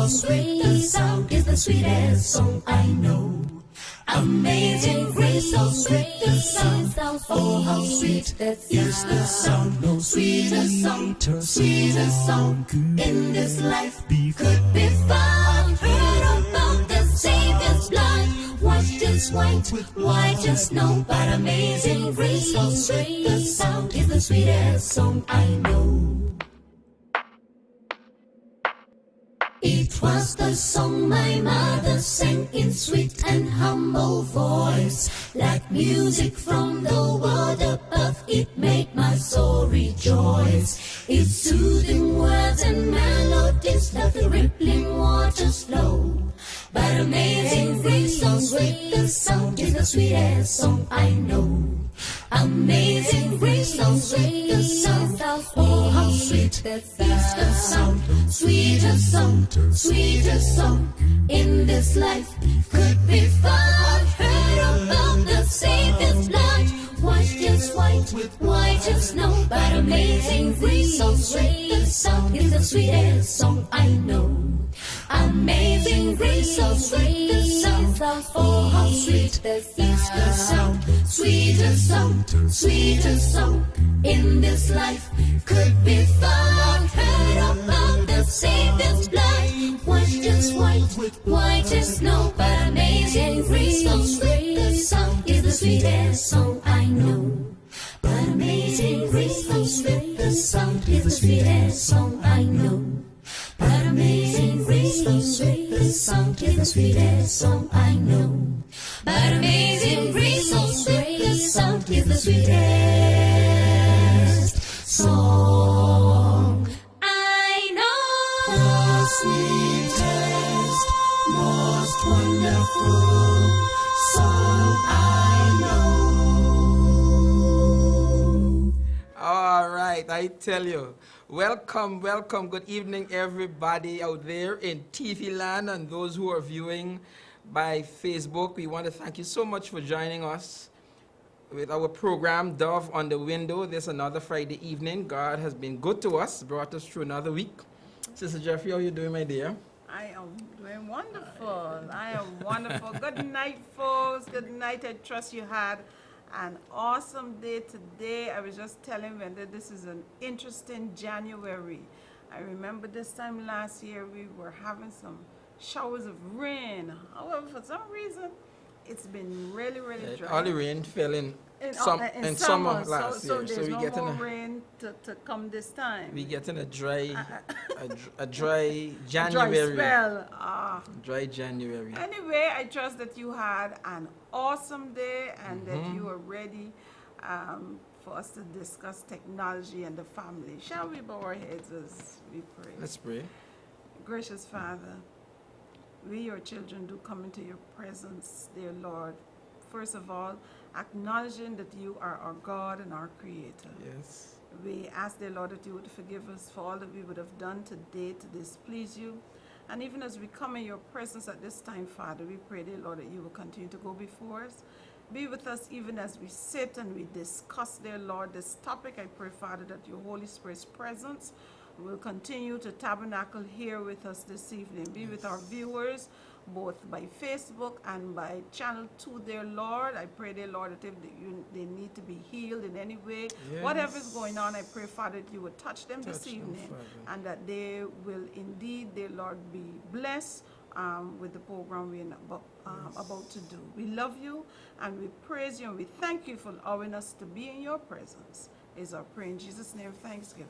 so sweet, the sound is the sweetest song I know. Amazing grace, so sweet the sound, oh how sweet that is the sound. No sweeter song, sweeter song in this life could be found. Heard about the Savior's blood, washed as white as snow. But amazing grace, so sweet the sound is the sweetest song I know. It was the song my mother sang in sweet and humble voice, like music from the world above. It made my soul rejoice. Its soothing words and melodies like the rippling waters flow. But amazing grace, so sweet the sound is the sweetest song I know. Amazing grace, so sweet the sound, oh how sweet that is the sound. Sweeter song in this life could be found. Heard about the Savior's blood, washed as white as snow. But amazing grace, so sweet the sound is the sweetest song I know. Amazing grace, so sweet the sound, oh how sweet that is the sound. Sweeter song in this life could be found. Heard about the Savior's blood, washed as white as snow. But amazing grace, so sweet the sound is the sweetest song I know. But amazing grace, so sweet the sound is the sweetest song I know. But amazing grace, so sweet the sound is the sweetest song I know. But amazing grace, so sweet the sound is the sweetest song I know. The sweetest, most wonderful song I know. All right, I tell you. Welcome. Good evening, everybody out there in TV land and those who are viewing by Facebook. We want to thank you so much for joining us with our program, Dove on the Window. This another Friday evening. God has been good to us, brought us through another week. Sister Jeffrey, how are you doing, my dear? I am doing wonderful. Good night, folks. Good night. I trust you had an awesome day today. I was just telling Wenda this is an interesting January. I remember this time last year we were having some showers of rain. However, for some reason, it's been really dry. All the rain fell in summer last year. So there's no more rain to come this time. We getting a dry January. Dry spell. Dry January. Anyway, I trust that you had an awesome day and that you are ready for us to discuss technology and the family. Shall we bow our heads as we pray? Let's pray. Gracious Father, we, your children, do come into your presence, dear Lord. First of all, acknowledging that you are our God and our Creator. Yes. We ask, dear Lord, that you would forgive us for all that we would have done today to displease you. And even as we come in your presence at this time, Father, we pray, dear Lord, that you will continue to go before us. Be with us even as we sit and we discuss, dear Lord, this topic. I pray, Father, that your Holy Spirit's presence will continue to tabernacle here with us this evening. Be with our viewers, both by Facebook and by Channel 2, dear Lord. I pray, dear Lord, that if they need to be healed in any way, whatever is going on, I pray, Father, that you would touch them this evening and that they will indeed, dear Lord, be blessed with the program we're about to do. We love you and we praise you and we thank you for allowing us to be in your presence. Is our prayer in Jesus' name, thanksgiving.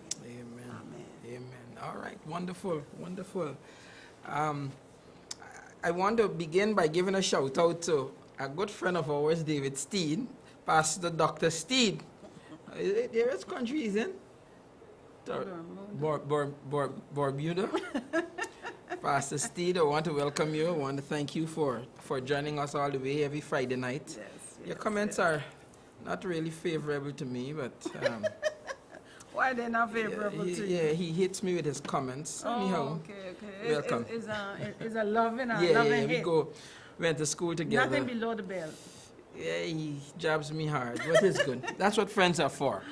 Amen. All right, wonderful. I want to begin by giving a shout out to a good friend of ours, David Steed, Pastor Dr. Steed. Which country is in? Bermuda. Pastor Steed, I want to welcome you. I want to thank you for joining us all the way every Friday night. Your comments are not really favorable to me, but... Why are they not favorable to you? Yeah, he hits me with his comments. Anyhow, okay. Welcome. It's a loving and loving hate. Went to school together. Nothing below the belt. Yeah, he jabs me hard, but it's good. That's what friends are for.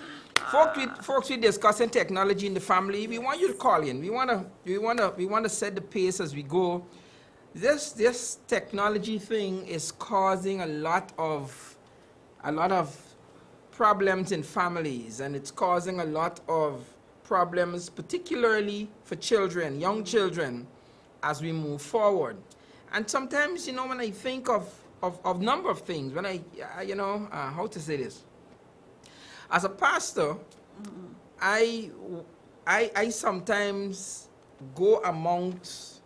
Folks, we discussing technology in the family. We want you to call in. We wanna set the pace as we go. This technology thing is causing a lot of problems in families, and it's causing a lot of problems, particularly for children, young children, as we move forward. And sometimes, you know, when I think of number of things, when how to say this? As a pastor, I sometimes go amongst,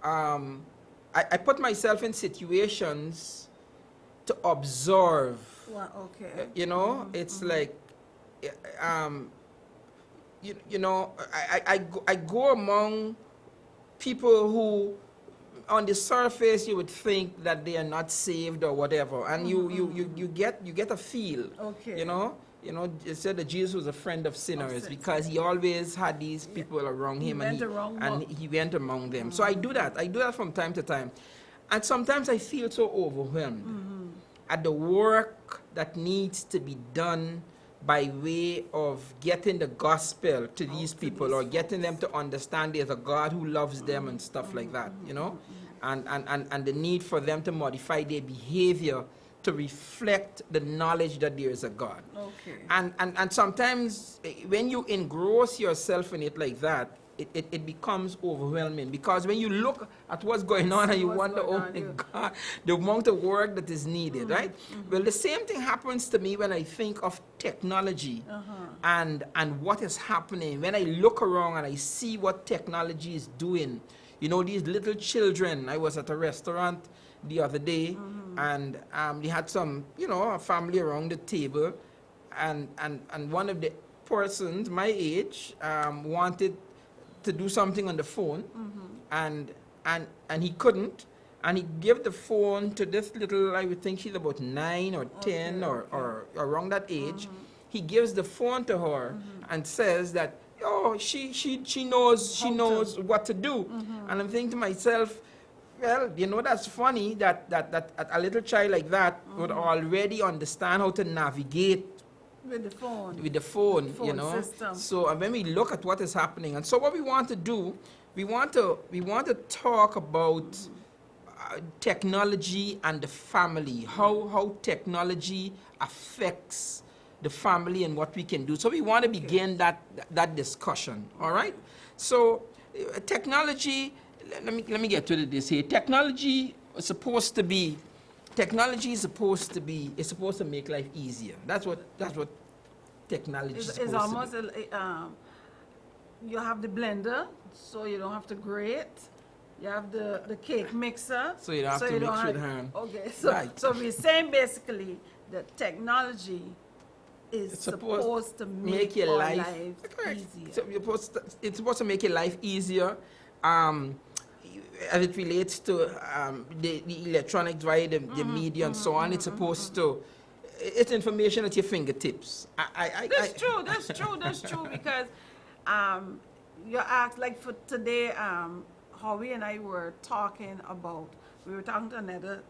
I put myself in situations to observe. Well, okay. You know, it's like, I go among people who, on the surface, you would think that they are not saved or whatever, and you get a feel. Okay. You know, it said that Jesus was a friend of sinners because he always had these people around him, and he went among them. So I do that from time to time, and sometimes I feel so overwhelmed at the work that needs to be done by way of getting the gospel to these people, or getting them to understand there's a God who loves them and stuff like that, you know, and the need for them to modify their behavior to reflect the knowledge that there is a God. Okay. And sometimes when you engross yourself in it like that, it becomes overwhelming, because when you look at what's going on and you wonder, oh my God, the amount of work that is needed, right? Well, the same thing happens to me when I think of technology and what is happening. When I look around and I see what technology is doing, you know, these little children. I was at a restaurant the other day, and they had some, you know, a family around the table, and one of the persons my age wanted to do something on the phone, and he couldn't, and he gave the phone to this little, I would think she's about 9 or 10 or around that age. He gives the phone to her and says that, oh, she knows what to do. And I'm thinking to myself, well, you know, that's funny that a little child like that would already understand how to navigate with the phone, you know. System. So when we look at what is happening, and so what we want to do, we want to talk about technology and the family, how technology affects the family and what we can do. So we want to begin that discussion. All right. So technology. Let me get to this here. Technology is supposed to make life easier. That's what technology is supposed It's almost to be. You have the blender, so you don't have to grate. You have the cake mixer, So you don't have to mix with hand. Okay, so Right. so we're saying basically that technology is It's supposed to make your our life lives correct. easier. So it's supposed to make your life easier. As it relates to the electronics, right, the media and so on, it's supposed to, it's information at your fingertips. That's true, because you asked, like for today, Howie and I were talking to another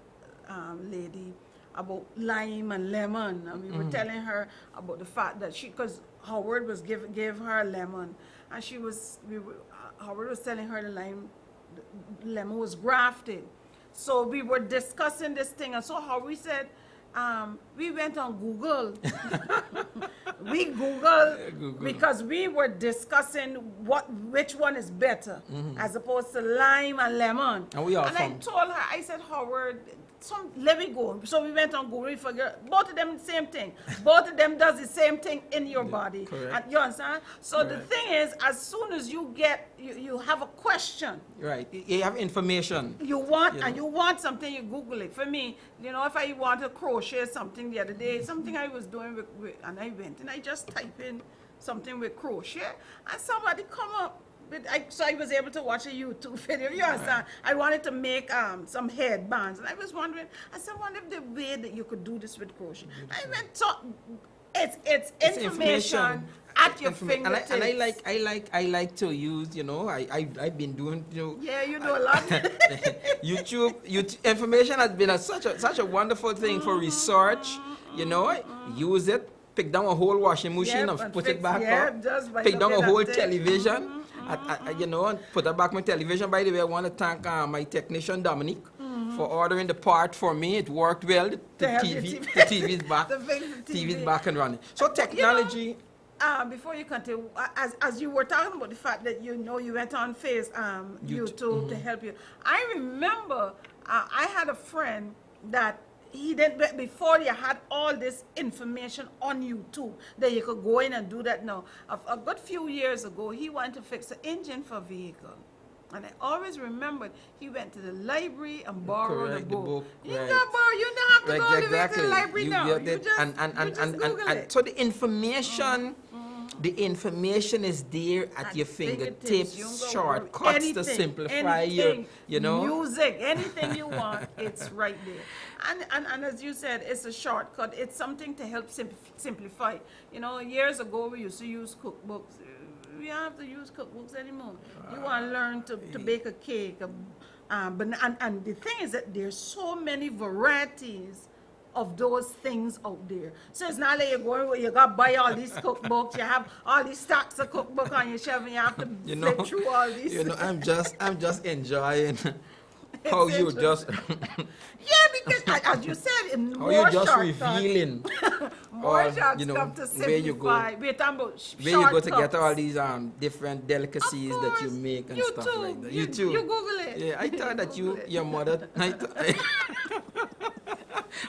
lady about lime and lemon, and we were telling her about the fact that because Howard was gave her a lemon, and Howard was telling her the lemon was grafted. So we were discussing this thing, and so how we said, we went on Google. We Googled because we were discussing which one is better, as opposed to lime and lemon. And we all I told her, I said, Howard, let me go. So we went on Google, we figured both of them the same thing. Both of them does the same thing in your body. Correct. And you understand? So the thing is, as soon as you you have a question, Right. You have information. you want You know. and you want something, you Google it. For me, you know, if I want to crochet something the other day, something I was doing and I went and I just type in something with crochet, and somebody come up. So I was able to watch a YouTube video. You understand? I wanted to make some headbands, and I was wondering. I said, "Wonder if the way that you could do this with crochet." I went to it's information at your fingertips. And I like to use, you know, I've been doing, you know. Yeah, you do a lot. YouTube information has been such a wonderful thing for research, you know. Use it pick down a whole washing machine Yep, and and put fix- it back yep, up. just by Pick down a looking whole at it. television, you know, and put it back my television. By the way, I want to thank my technician Dominique for ordering the part for me. It worked well. The have your TV, TV. the TV is back. To fix the TV is TV. back and running. So technology. Before you continue, as you were talking about the fact that you went on YouTube to help you, I remember I had a friend that he did before you had all this information on YouTube that you could go in and do that now. A good few years ago, he wanted to fix the engine for a vehicle. And I always remembered he went to the library and borrowed Correct, a the book. book, You right. don't borrow, you don't have to Right, go all the way to exactly. the library You now. get You it. just, And you just Google it. so the information is there at your fingertips. You don't go Shortcuts to anything, simplify anything, you know. music, anything you want, it's right there. And as you said, it's a shortcut. It's something to help simplify. You know, years ago we used to use cookbooks. We don't have to use cookbooks anymore. You want to learn to bake a cake, and the thing is that there's so many varieties of those things out there. So it's not like you're going, you got to buy all these cookbooks, you have all these stacks of cookbook on your shelf, and you have to flip through all these. You know, I'm just enjoying how you just Yeah, because as you said, in how more you just shortcuts, revealing more all, shortcuts you know, come to where you go. simplify. We're talking about where you go to get shortcuts. all these different delicacies Of that you course, make and YouTube, stuff like that. you Google it. Yeah, I thought that Google it. your mother.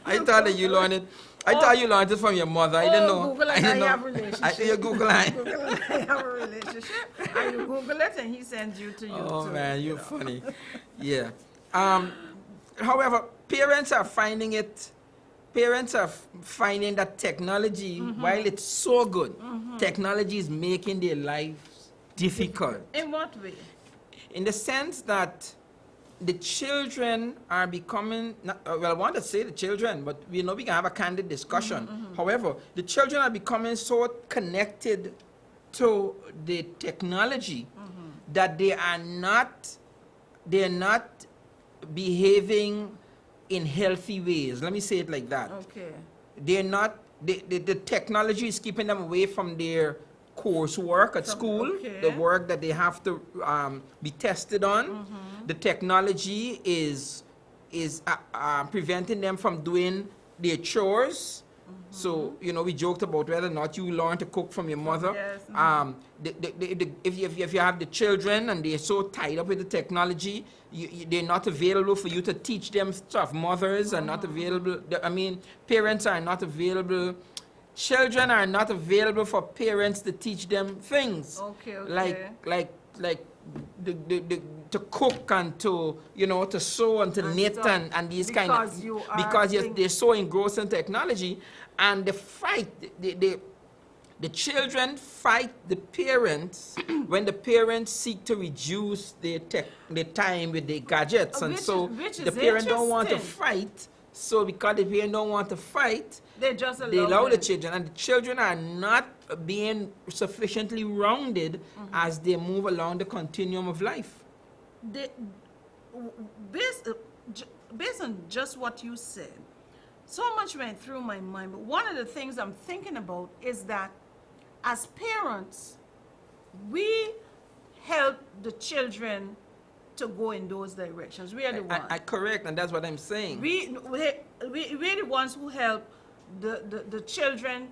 I thought that you learned it. I thought you learned it from your mother. I didn't know. Google I and didn't I know. have a relationship. You Google it. Google and I have a relationship. And you Google it and he sends you to YouTube. Oh man, you're funny. Yeah. However, parents are finding that technology, while it's so good, technology is making their lives difficult. In what way? In the sense that the children are becoming, I want to say the children, but we know we can have a candid discussion. However, the children are becoming so connected to the technology that they're not behaving in healthy ways. Let me say it like that. Okay. They're not, the technology is keeping them away from their coursework at school, okay. the work that they have to be tested on. The technology is preventing them from doing their chores. So, you know, we joked about whether or not you learn to cook from your mother. Yes. If you have the children and they're so tied up with the technology, they're not available for you to teach them stuff. Mothers are not available. Parents are not available. Children are not available for parents to teach them things. Okay. Like to cook and to, you know, to sew and to And knit stuff. and these kind of, Because you are because think- they're so engrossed in technology, and the fight, the children fight the parents when the parents seek to reduce the time with the gadgets, and Which the is parents don't want to interesting. fight. So because the parents don't want to fight, They just allow they allow the them. children, and the children are not being sufficiently rounded as they move along the continuum of life. Based on just what you said, so much went through my mind. But one of the things I'm thinking about is that as parents, we help the children to go in those directions. We are the ones. Correct, and that's what I'm saying. We're the ones who help the children,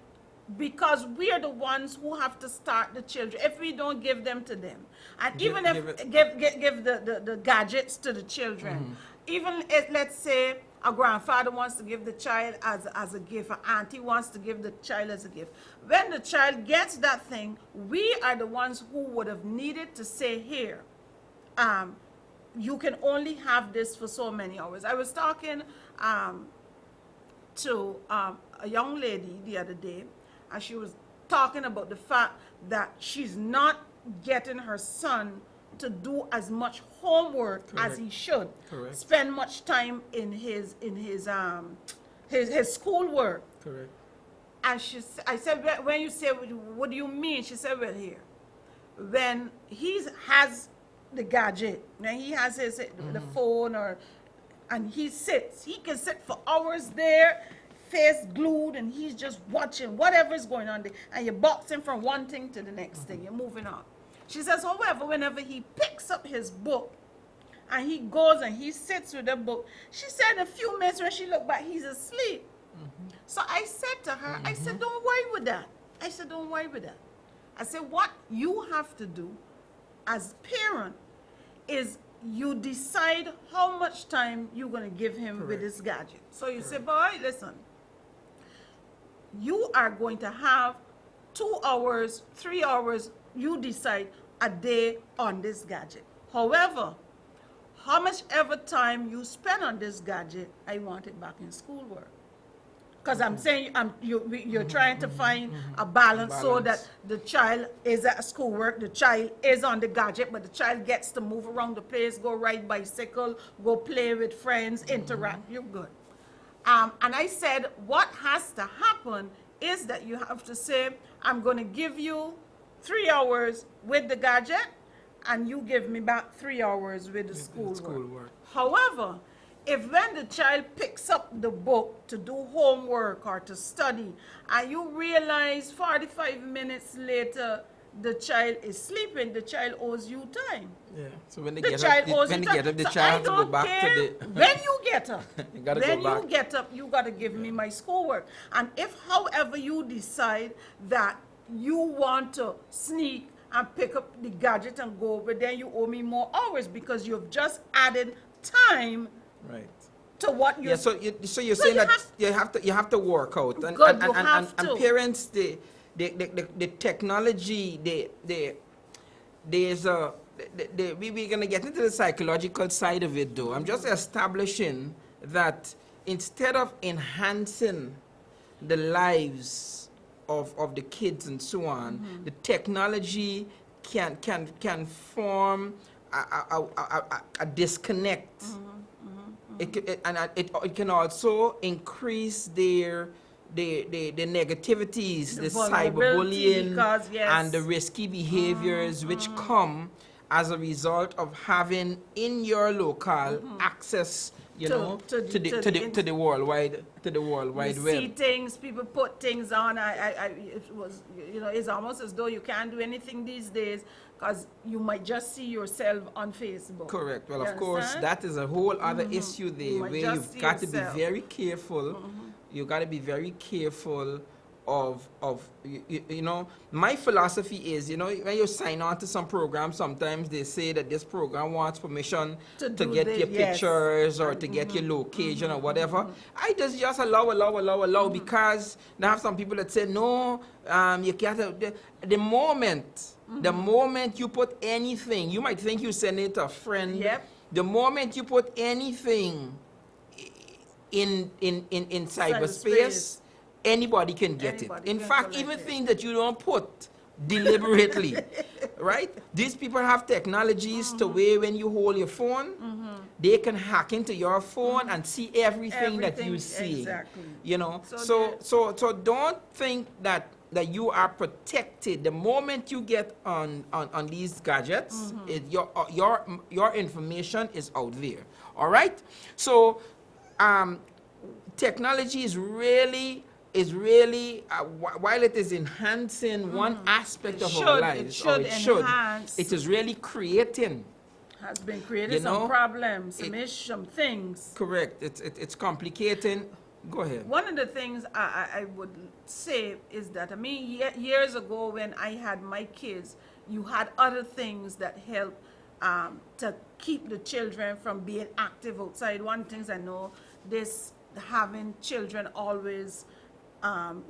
because we are the ones who have to start the children if we don't give them to them. And Give- even give if it- give the gadgets to the children, even if, let's say, a grandfather wants to give the child as a gift, an auntie wants to give the child as a gift. When the child gets that thing, we are the ones who would have needed to say, here, you can only have this for so many hours. I was talking to a young lady the other day, and she was talking about the fact that she's not getting her son to do as much homework as Correct. he should. Correct. Spend much time in his schoolwork. Correct. And I said, when you say, what do you mean? She said, well, here, when he has the gadget, when he has the phone, and he can sit for hours there, face glued and he's just watching whatever is going on there, and you're boxing from one thing to the next thing. You're moving on. She says, however, whenever he picks up his book and he goes and he sits with the book, she said in a few minutes when she looked back, he's asleep. So I said to her, I said, don't worry with that. I said, don't worry with that. I said, what you have to do as parent is you decide how much time you're going to give him with this gadget. So you say, boy, listen, you are going to have 2 hours, 3 hours, you decide a day on this gadget. However, how much ever time you spend on this gadget, I want it back in schoolwork. Because I'm saying you're trying to find a balance so that the child is at schoolwork, the child is on the gadget, but the child gets to move around the place, go ride bicycle, go play with friends, interact. You're good. And I said, what has to happen is that you have to say, I'm going to give you 3 hours with the gadget, and you give me back 3 hours with the schoolwork. However, if when the child picks up the book to do homework or to study, and you realize 45 minutes later the child is sleeping, the child owes you time. Yeah. So when they The get child up, owes when you they time. get up, the So child I has to go don't back care to the. when you get up. You gotta When go back. you get up, you got to give me my schoolwork. And if, however, you decide that you want to sneak and pick up the gadget and go over, then you owe me more hours because you've just added time Right. to what you're. Yeah, so you're So saying you that you have to work out, and Good, and, you and, have and to. parents, the technology, there's a we're gonna get into the psychological side of it though. I'm just establishing that instead of enhancing the lives of the kids and so on, the technology can form a disconnect. It can also increase the negativities, the vulnerability cyberbullying, because, yes. and the risky behaviors which come as a result of having in your local access, you know, to the worldwide You web. see things, people put things on. It was, it's almost as though you can't do anything these days because you might just see yourself on Facebook. Correct. Well, You of course, understand? that is a whole other issue there might where just you've see got to be yourself. very careful. You got to be very careful of you know, my philosophy is, you know, when you sign on to some program, sometimes they say that this program wants permission To to do get the- your yes. pictures or to get your location or whatever. I just allow because they have some people that say no, you can't. The moment you put anything, you might think you send it to a friend. Yep. The moment you put anything in cyberspace, anybody can get Anybody it. In can fact, collect even it. things that you don't put deliberately, right? These people have technologies to where when you hold your phone, they can hack into your phone and see everything that you Everything, see. exactly. You know, So so don't think that you are protected the moment you get on these gadgets. Your information is out there. All right. So technology is really while it is enhancing one aspect of our lives, it is really creating. Has been created You some know, problems, some things. Correct. It's complicating. Go ahead. One of the things I would say is that, I mean, years ago when I had my kids, you had other things that help to keep the children from being active outside. One of the things I know, having children always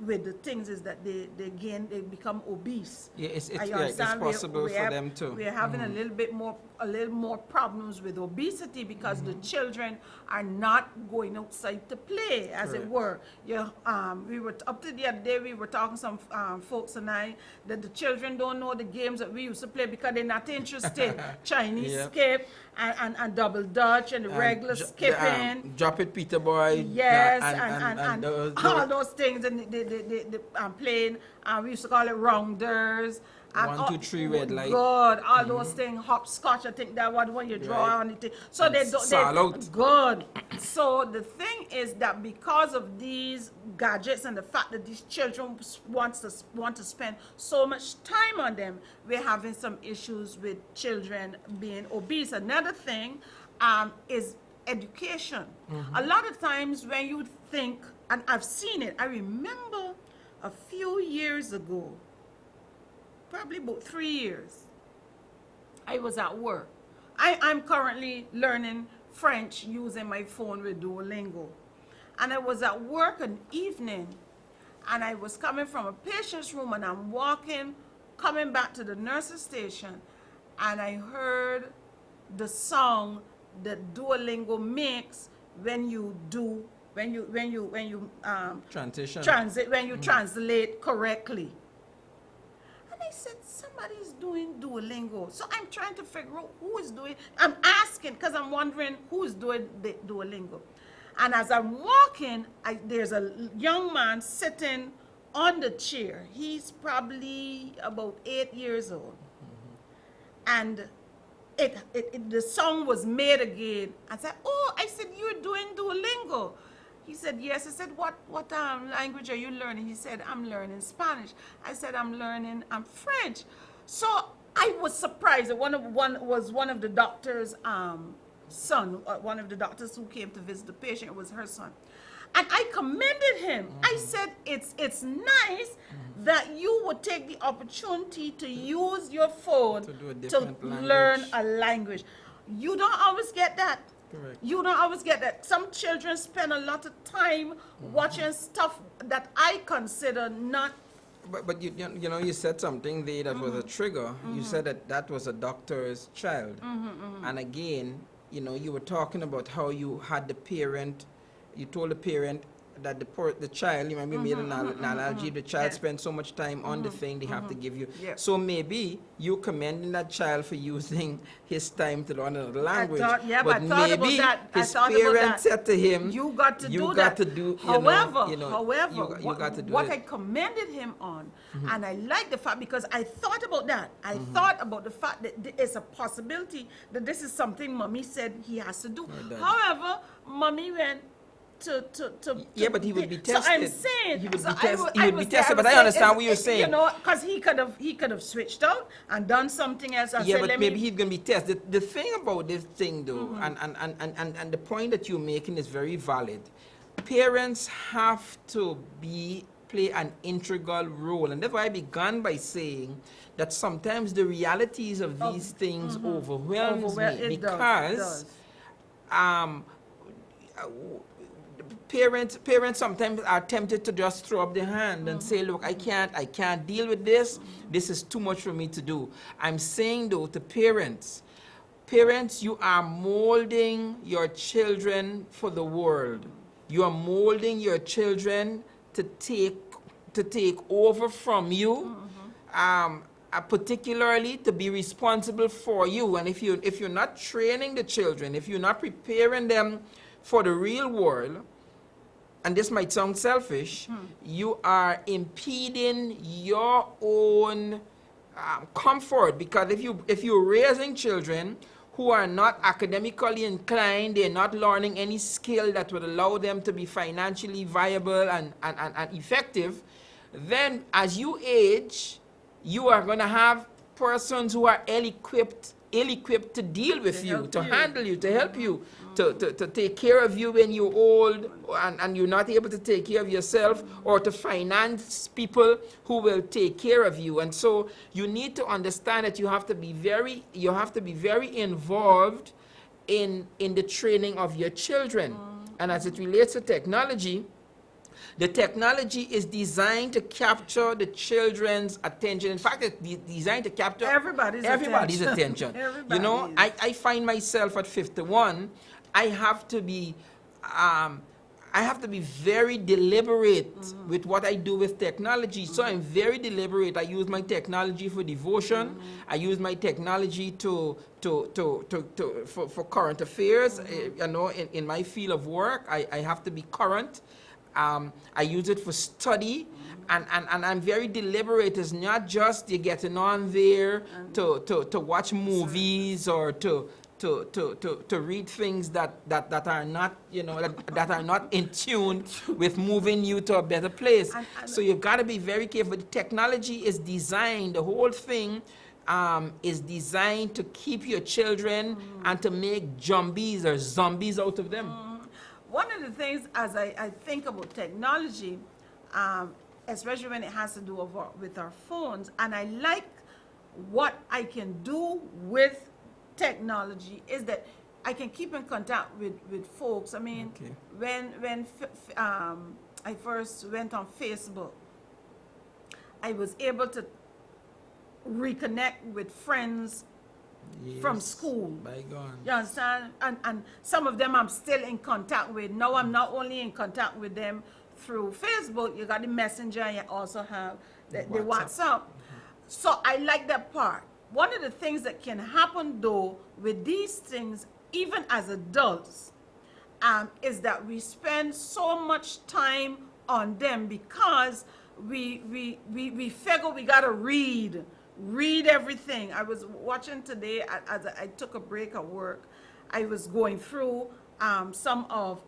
with the things is that they become obese. Yeah, it's I it's understand possible for them to. We're having a little more problems with obesity because the children are not going outside to play, as it Correct. were. We were up to the other day. We were talking some folks and I that the children don't know the games that we used to play because they're not interested. Chinese Yep. skip and double dutch and the regular skipping. Drop it, Peter Boy. Yes, and those- all those things, and the playing, we used to call it rounders, And 1, 2, 3 red light. Good. All those things, hopscotch, I think that one when you draw Right. on it. So And they don't. sall out. Good. So the thing is that because of these gadgets and the fact that these children want to spend so much time on them, we're having some issues with children being obese. Another thing is education. A lot of times when you think, and I've seen it, I remember a few years ago, probably about 3 years, I was at work. I'm currently learning French using my phone with Duolingo. And I was at work an evening, and I was coming from a patient's room, and I'm coming back to the nurse's station, and I heard the song that Duolingo makes when you Transition. translate correctly. And I said, somebody's doing Duolingo. So I'm trying to figure out who is doing. I'm asking because I'm wondering who is doing the Duolingo. And as I'm walking, there's a young man sitting on the chair. He's probably about 8 years old. And the song was made again. I said, oh, I said, you're doing Duolingo. He said, yes. I said, what language are you learning? He said, I'm learning Spanish. I said, I'm learning French. So I was surprised that one of the doctor's son, one of the doctors who came to visit the patient, it was her son. And I commended him. I said, it's nice that you would take the opportunity to use your phone To do a to different learn language. a language. You don't always get that. Correct. You don't always get that. Some children spend a lot of time watching stuff that I consider not. But you know, you said something there that was a trigger. You said that was a doctor's child. And again, you know, you were talking about how you had the parent, you told the parent that the child, you remember, made an analogy, the child Yeah. spends so much time on the thing they have to give you. Yeah. So maybe you commending that child for using his time to learn another language. but I but thought about maybe that. I his thought about parent that. said to him, You got to you do got that. to do, However, you got to do what it. I commended him on, and I like the fact because I thought about that. I thought about the fact that there is a possibility that this is something Mommy said he has to do. Or that. However, Mommy went to Yeah, but he would be So I'm tested. saying He would so be test- I he would be was there, tested, was but I saying, understand what you're you saying. know, because he could have switched out and done something else. And Yeah, said, but "Let maybe me-" he's going to be tested. The thing about this thing, though, and the point that you're making is very valid. Parents have to play an integral role, and that's why I began by saying that sometimes the realities of these things overwhelms me It because does. Parents sometimes are tempted to just throw up their hand and say, look, I can't deal with this. This is too much for me to do. I'm saying, though, to parents, you are molding your children for the world. You are molding your children to take over from you, particularly to be responsible for you. And if you're not training the children, if you're not preparing them for the real world, and this might sound selfish, you are impeding your own comfort, because if you're raising children who are not academically inclined, they're not learning any skill that would allow them to be financially viable and effective, then as you age, you are going to have persons who are ill-equipped to deal with you, help to you. handle you, to help you, to take care of you when you're old and you're not able to take care of yourself, or to finance people who will take care of you. And so you need to understand that you have to be very involved in the training of your children. And as it relates to technology, the technology is designed to capture the children's attention. In fact, it's designed to capture Everybody's attention. You know, Everybody's. I find myself at 51, I have to be very deliberate with what I do with technology. So I'm very deliberate. I use my technology for devotion. I use my technology for current affairs. You know, in my field of work, I have to be current. I use it for study. And I'm very deliberate. It's not just you getting on there to watch movies or to read things that are not, that are not in tune with moving you to a better place. So you've got to be very careful. The technology is designed, the whole thing is designed to keep your children and to make zombies out of them. One of the things as I think about technology, especially when it has to do with our phones, and I like what I can do with technology is that I can keep in contact with folks. I mean, Okay. when I first went on Facebook, I was able to reconnect with friends from Yes. school. Bygone. You understand? And some of them I'm still in contact with. Now I'm not only in contact with them through Facebook, you got the Messenger, and you also have the WhatsApp. So I like that part. One of the things that can happen though with these things, even as adults, is that we spend so much time on them because we figure we gotta read everything. I was watching today as I took a break at work. I was going through some of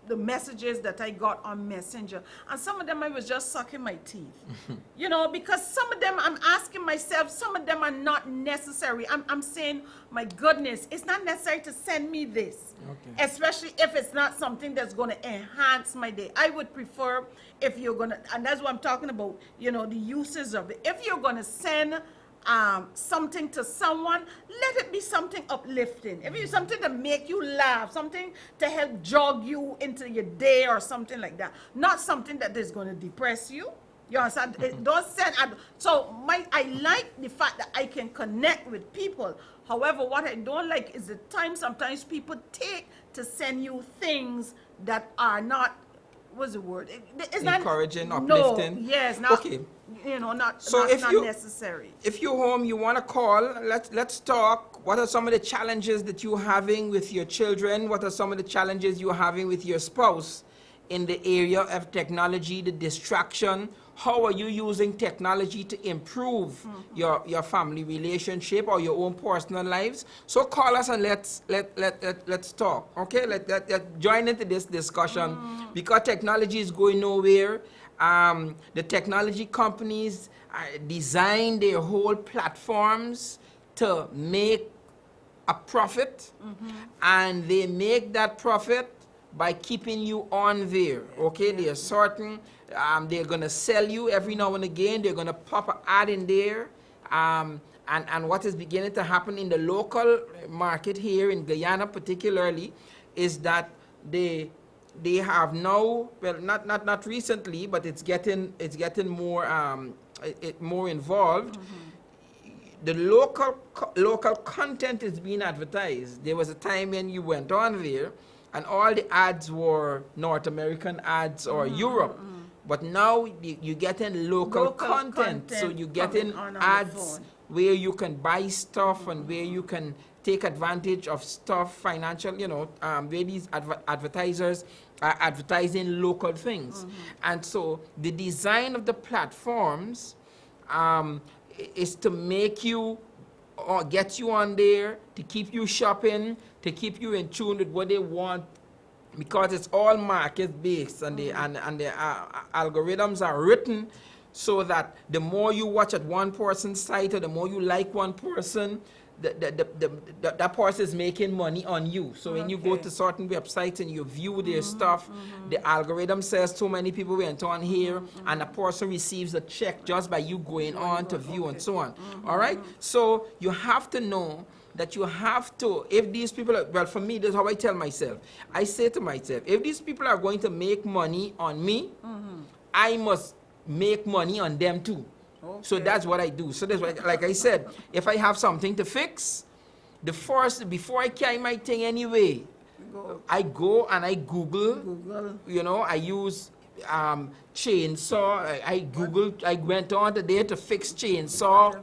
the messages that I got on Messenger, and some of them I was just sucking my teeth, because some of them I'm asking myself, some of them are not necessary. I'm saying, my goodness, it's not necessary to send me this, Okay. especially if it's not something that's going to enhance my day. I would prefer if you're going to, and that's what I'm talking about, the uses of it. If you're going to send something to someone, let it be something uplifting. If it's something to make you laugh, something to help jog you into your day or something like that, not something that is going to depress you. You understand? Don't send. I like the fact that I can connect with people. However, what I don't like is the time sometimes people take to send you things that are not, what's the word? It's Encouraging, not, uplifting. No, yes, not, Okay. not, So not, if not you- necessary. If you're home, you want to call, let's talk. What are some of the challenges that you're having with your children? What are some of the challenges you're having with your spouse in the area of technology, the distraction? How are you using technology to improve your family relationship or your own personal lives? So call us and let's talk. Okay, let join into this discussion because technology is going nowhere. The technology companies design their whole platforms to make a profit, and they make that profit by keeping you on there. Okay, they are certain. They're gonna sell you every now and again. They're gonna pop an ad in there. And what is beginning to happen in the local market here in Guyana particularly is that they have now, well, not recently, but it's getting more more involved. The local content is being advertised. There was a time when you went on there and all the ads were North American ads or Europe. But now you're getting local content. So you're getting coming on the ads phone. where you can buy stuff and where you can take advantage of stuff, financial, where these advertisers are advertising local things. And so the design of the platforms is to make you or get you on there, to keep you shopping, to keep you in tune with what they want, because it's all market based, and the algorithms are written so that the more you watch at one person's site or the more you like one person, that person is making money on you. So when you go Okay. to certain websites and you view their stuff, the algorithm says so many people went on here, and the person receives a check just by you going on to view and so on. All right? So you have to know that you have to, if these people are, well, for me, this is how I tell myself. I say to myself, if these people are going to make money on me, I must make money on them too. So Okay. that's what I do. So that's what, like I said, if I have something to fix, before I carry my thing anyway, Go I go and I Google, Google. I use chainsaw. I went on today to fix chainsaw,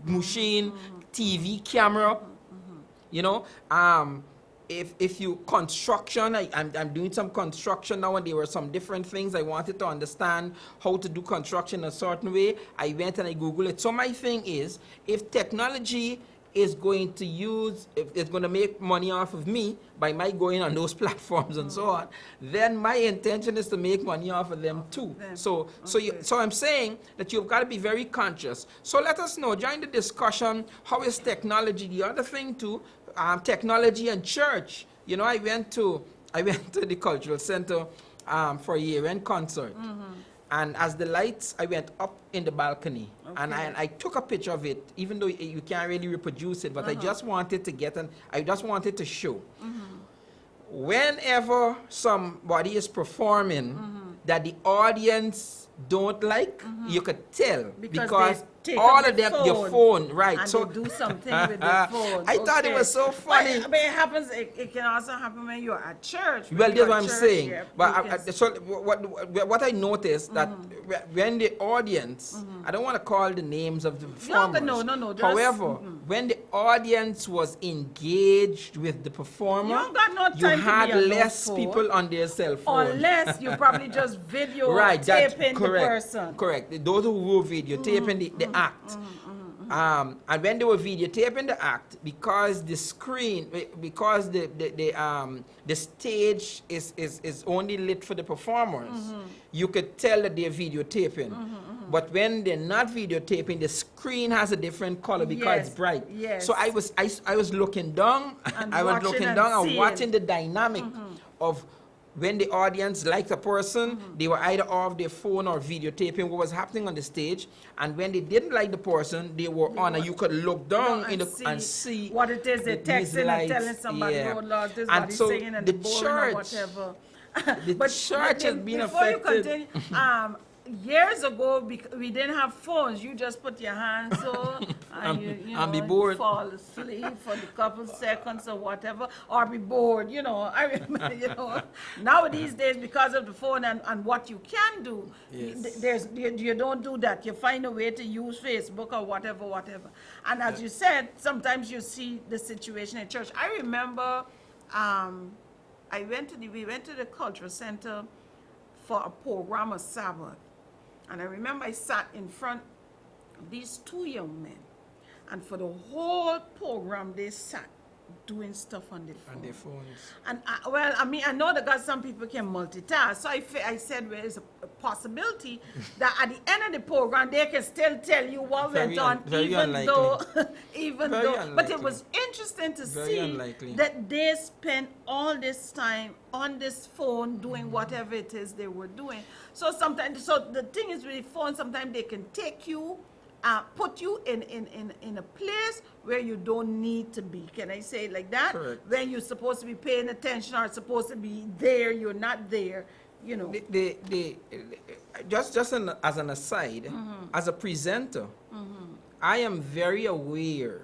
machine, TV, camera, if you construction, I'm doing some construction now, and there were some different things I wanted to understand how to do construction a certain way. I went and I Googled it. So my thing is, if technology is going to if it's going to make money off of me by my going on those platforms and so on, then my intention is to make money off of them too. So I'm saying that you've got to be very conscious. So let us know, during the discussion, how is technology? The other thing too, technology and church. You know, I went to the cultural center for a year-end concert. And as the lights, I went up in the balcony, and I took a picture of it, even though you can't really reproduce it, but I just wanted to I just wanted to show. Whenever somebody is performing that the audience don't like, you could tell, because all of them, your phone, right? And so they do something with the phone. I thought it was so funny. But it happens. It can also happen when you're at church. Well, that's what I'm saying. Yeah, But so what I noticed that when the audience, I don't want to call the names of the performers. No. Just, However, when the audience was engaged with the performer, you don't got no time you to had be on less those people on their cell phone. Unless you probably just video Right, that's taping the correct. person. Correct. Those who were videotaping the act. And when they were videotaping the act, because the screen, because the stage is only lit for the performers, you could tell that they're videotaping. But when they're not videotaping, the screen has a different color because it's bright. Yes. So I was looking down, And I was watching looking and down and seeing. watching the dynamic of when the audience liked a person, they were either off their phone or videotaping what was happening on the stage. And when they didn't like the person, they were on, and you could look down and see what it is they're these texting and lights. telling somebody, Yeah. oh Lord, this And body's so singing and the the boring or church- whatever. the church has been before affected. you continue, years ago, we didn't have phones. You just put your hands so and And be bored. fall asleep for the couple seconds or whatever, or be bored. I remember. Nowadays days, because of the phone and what you can do, Yes. you don't do that. You find a way to use Facebook or whatever. And as you said, sometimes you see the situation in church. I remember, we went to the cultural center for a program of Sabbath. And I remember I sat in front of these two young men. And for the whole program, they sat doing stuff on their phone. On their phones. And I know that some people can multitask. So I said, well, there's a possibility that at the end of the program, they can still tell you what went on, even though, but it unlikely. was interesting to Very see unlikely. that they spent all this time on this phone doing whatever it is they were doing. So the thing is with the phone, sometimes they can take you, put you in a place where you don't need to be. Can I say it like that? Correct. When you're supposed to be paying attention or supposed to be there, you're not there. Just as an aside, as a presenter, I am very aware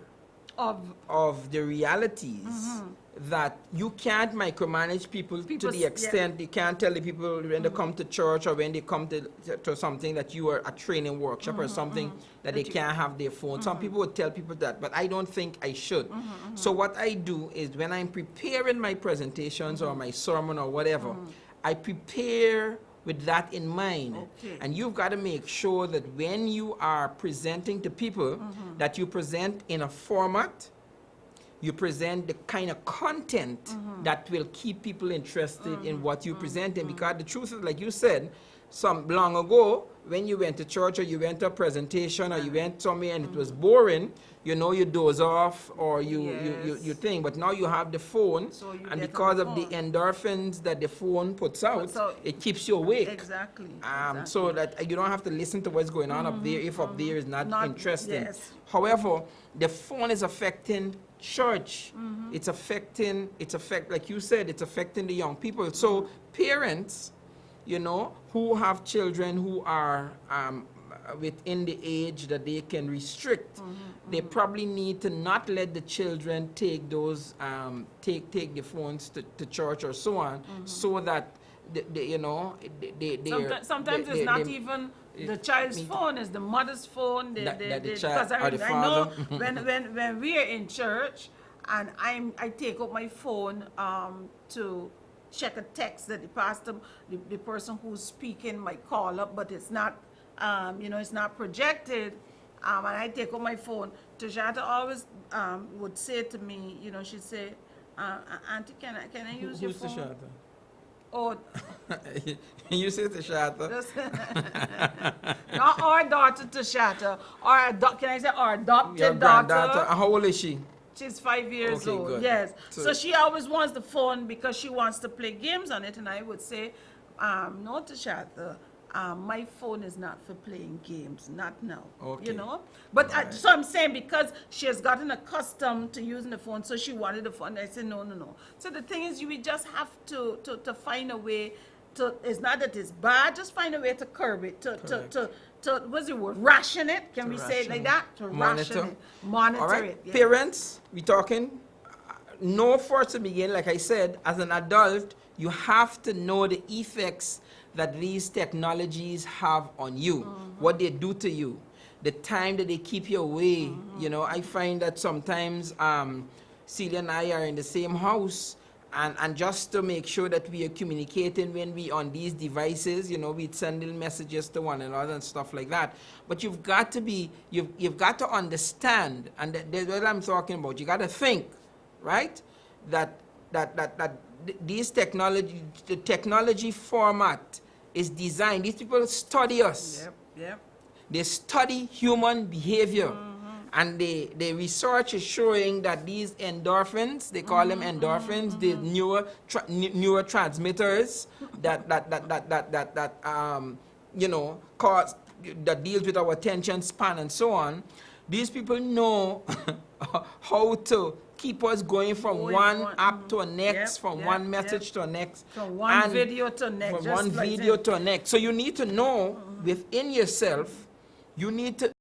of the realities that you can't micromanage people to the extent you can't tell the people when they come to church or when they come to something that you are a training workshop or something that they can't have their phone. Some people would tell people that, but I don't think I should. So what I do is when I'm preparing my presentations or my sermon or whatever, I prepare with that in mind. Okay. And you've got to make sure that when you are presenting to people, that you present in a format, you present the kind of content that will keep people interested in what you're presenting. Because the truth is, like you said, some long ago, when you went to church or you went to a presentation or you went somewhere and it was boring, you doze off or you think. But now you have the phone, So you and get because on of the the endorphins that the phone puts out, it keeps you awake. Exactly. So that you don't have to listen to what's going on up there if up there is not interesting. Yes. However, the phone is affecting church. It's like you said, it's affecting the young people. So parents, who have children who are within the age that they can restrict, they probably need to not let the children take those take the phones to church or so on, so that Sometimes it's not even the child's phone, it's the mother's phone. The child Because or the I know father. when we are in church, and I take out my phone to check a text that the person who's speaking might call up, but it's not, it's not projected. And I take out my phone. Tashata always would say to me, she'd say, Auntie, can I use your Who's phone? Tashata? Oh, You say Tashata. not our daughter Tashata, can I say our adopted Your daughter? granddaughter. And how old is she? She's 5 years Okay, old. good. Yes. So- So she always wants the phone because she wants to play games on it, and I would say, no, Tashata. My phone is not for playing games, not now. Okay. But Alright. so I'm saying because she has gotten accustomed to using the phone, so she wanted the phone. I said no. So the thing is, we just have to find a way to. It's not that it's bad. Just find a way to curb it. To what's the word? Ration it. Can we say it like that? To Monitor. ration it. Monitor All right, it. Yes. parents, we talking. Know first to begin, like I said, as an adult, you have to know the effects that these technologies have on you, what they do to you, the time that they keep you away. I find that sometimes Celia and I are in the same house, and just to make sure that we are communicating when we on these devices, we sending messages to one another and stuff like that. But you've got to understand, and that's what I'm talking about. You got to think, right? That these the technology format is designed. These people study us. Yep. They study human behavior. And the research is showing that these endorphins, they call them endorphins, the neurotransmitters that deals with our attention span and so on. These people know how to keep us going from one app to a next, from one message to a next. From one and video to next. From just one like video that. to a next. So you need to know within yourself, you need to